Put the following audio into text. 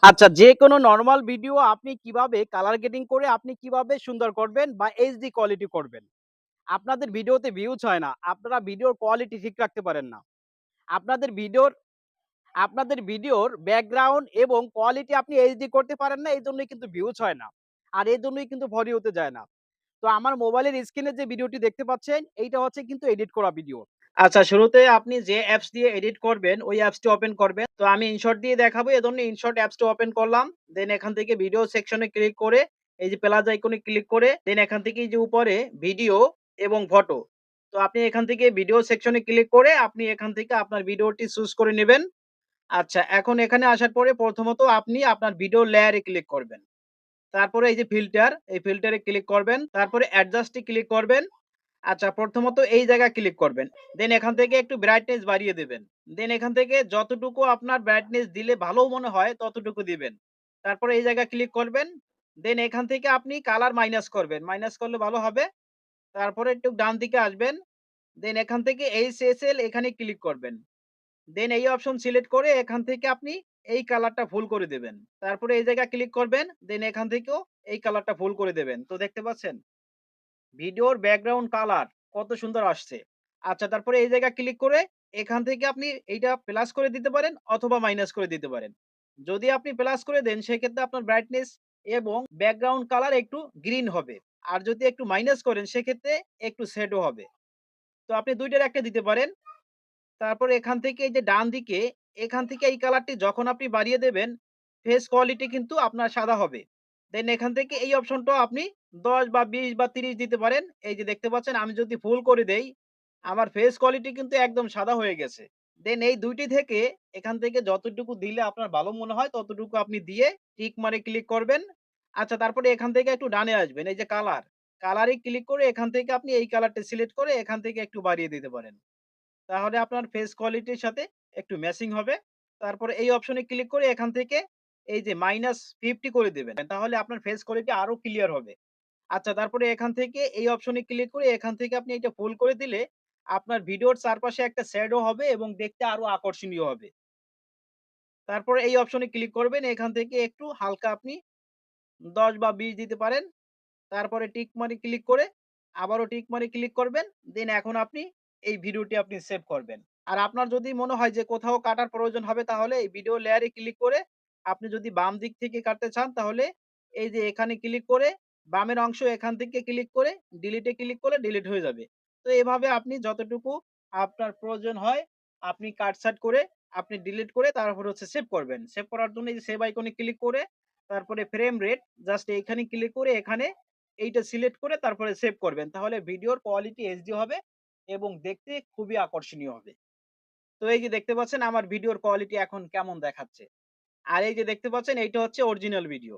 আচ্ছা, যেকোনো normal video আপনি কিভাবে কালার গ্রেডিং করে আপনি কিভাবে সুন্দর করবেন বা এইচডি কোয়ালিটি করবেন? আপনাদের ভিডিওতে ভিউজ হয় না। আপনারা ভিডিওর কোয়ালিটি ঠিক রাখতে পারেন না। আপনাদের ভিডিওর আপনাদের ভিডিওর ব্যাকগ্রাউন্ড এবং কোয়ালিটি আপনি এইচডি করতে পারেন না। এইজন্যই কিন্তু ভিউজ হয় না। আর এজন্যই কিন্তু ভিডিওতে যায় না। তো আমার মোবাইলের স্ক্রিনে যে ভিডিওটি দেখতে পাচ্ছেন, এইটা হচ্ছে কিন্তু এডিট করা ভিডিও। আচ্ছা, শুরুতে আপনি যে অ্যাপস দিয়ে এডিট করবেন, ওই অ্যাপসটি ওপেন করবেন। তো আমি ইনশট দিয়ে দেখাবো, এজন্য ইনশট অ্যাপসটা ওপেন করলাম। দেন এখান থেকে ভিডিও সেকশনে ক্লিক করে, এই যে প্লাস আইকনে ক্লিক করে, দেন এখান থেকে এই যে উপরে ভিডিও এবং ফটো। তো আপনি এখান থেকে ভিডিও সেকশনে ক্লিক করে, আপনি এখান থেকে আপনার ভিডিওটি চুজ করে নিবেন। আচ্ছা, এখন এখানে আসার পরে প্রথমত আপনি আপনার ভিডিও লেয়ারে ক্লিক করবেন। তারপরে এই যে ফিল্টার, এই ফিল্টারে ক্লিক করবেন। তারপরে অ্যাডজাস্ট এ ক্লিক করবেন। আচ্ছা, প্রথমত এই জায়গায় ক্লিক করবেন। দেন এখান থেকে একটু ব্রাইটনেস বাড়িয়ে দিবেন। দেন এখান থেকে যতটুকু আপনার ব্রাইটনেস দিলে ভালো মনে হয় ততটুকু দিবেন। তারপরে এই জায়গায় ক্লিক করবেন। দেন এখান থেকে আপনি কালার মাইনাস করবেন। মাইনাস করলে ভালো হবে। তারপরে একটু ডান দিকে আসবেন। দেন এখান থেকে HSL এখানে ক্লিক করবেন। দেন এই অপশন সিলেক্ট করে এখান থেকে আপনি এই কালারটা ফুল করে দেবেন। তারপরে এই জায়গায় ক্লিক করবেন। দেন এখান থেকেও এই কালারটা ফুল করে দেবেন। তো দেখতে পাচ্ছেন? ভিডিওর ব্যাকগ্রাউন্ড কালার কত সুন্দর আসছে। আচ্ছা, তারপরে এই জায়গায় ক্লিক করে এখান থেকে আপনি এইটা প্লাস করে দিতে পারেন অথবা মাইনাস করে দিতে পারেন। যদি আপনি প্লাস করে দেন সেক্ষেত্রে আপনার ব্রাইটনেস এবং ব্যাকগ্রাউন্ড কালার একটু গ্রিন হবে। আর যদি একটু মাইনাস করেন সেক্ষেত্রে একটু শ্যাডো হবে। তো আপনি ২ টার একটা দিতে পারেন। তারপরে এখান থেকে এই যে ডান দিকে এখান থেকে এই কালারটি যখন আপনি বাড়িয়ে দেবেন, ফেস কোয়ালিটি কিন্তু আপনার সাদা হবে। দেন এখান থেকে এই অপশনটাও আপনি ১০ বা ২০ বা ৩০ দিতে পারেন। এই যে দেখতে পাচ্ছেন আমি যদি ফুল করে দেই, আমার ফেস কোয়ালিটি কিন্তু একদম সাদা হয়ে গেছে। দেন এই ২ টি থেকে এখান থেকে যতটুকু দিলে আপনার ভালো মনে হয় ততটুকু আপনি দিয়ে টিক মারে ক্লিক করবেন। আচ্ছা, তারপরে এখান থেকে একটু ডানে আসবেন। এই যে কালার, কালারে ক্লিক করে এখান থেকে আপনি এই কালারটা সিলেক্ট করে এখান থেকে একটু বাড়িয়ে দিতে পারেন। তাহলে আপনার ফেস কোয়ালিটির সাথে একটু ম্যাচিং হবে। তারপরে এই অপশনে ক্লিক করে এখান থেকে এই যে -50 করে দিবেন। তাহলে আপনার ফেস কোয়ালিটি আরো ক্লিয়ার হবে। আচ্ছা, তারপরে এখান থেকে এই অপশনে ক্লিক করে এখান থেকে আপনি এটা ফুল করে দিলে আপনার ভিডিওর চারপাশে একটা শ্যাডো হবে এবং দেখতে আরো আকর্ষণীয় হবে। তারপরে এই অপশনে ক্লিক করবেন। এখান থেকে একটু হালকা আপনি ১০ বা ২০ দিতে পারেন। তারপরে টিক মারে ক্লিক করে আবারও টিক মারে ক্লিক করবেন। দেন এখন আপনি এই ভিডিওটি আপনি সেভ করবেন। আর আপনার যদি মনে হয় যে কোথাও কাটার প্রয়োজন হবে তাহলে এই ভিডিও লেয়ারে ক্লিক করে আপনি যদি বাম দিক থেকে কাটতে চান তাহলে এই যে এখানে ক্লিক করে বামের অংশ এখান থেকে ক্লিক করে ডিলিটে ক্লিক করলে ডিলিট হয়ে যাবে। তো এভাবে আপনি যতটুকু আপনার প্রয়োজন হয় আপনি কাট-ছাঁট করে আপনি ডিলিট করে তারপরে হচ্ছে সেভ করবেন। সেভ করার জন্য এই যে সেভ আইকনে ক্লিক করে তারপরে ফ্রেম রেট জাস্ট এইখানে ক্লিক করে এখানে এইটা সিলেক্ট করে তারপরে সেভ করবেন। তাহলে ভিডিওর কোয়ালিটি এইচডি হবে এবং দেখতে খুবই আকর্ষণীয় হবে। তো এই যে দেখতে পাচ্ছেন আমার ভিডিওর কোয়ালিটি এখন কেমন দেখাচ্ছে। আর এই যে দেখতে পাচ্ছেন এইটা হচ্ছে অরিজিনাল ভিডিও।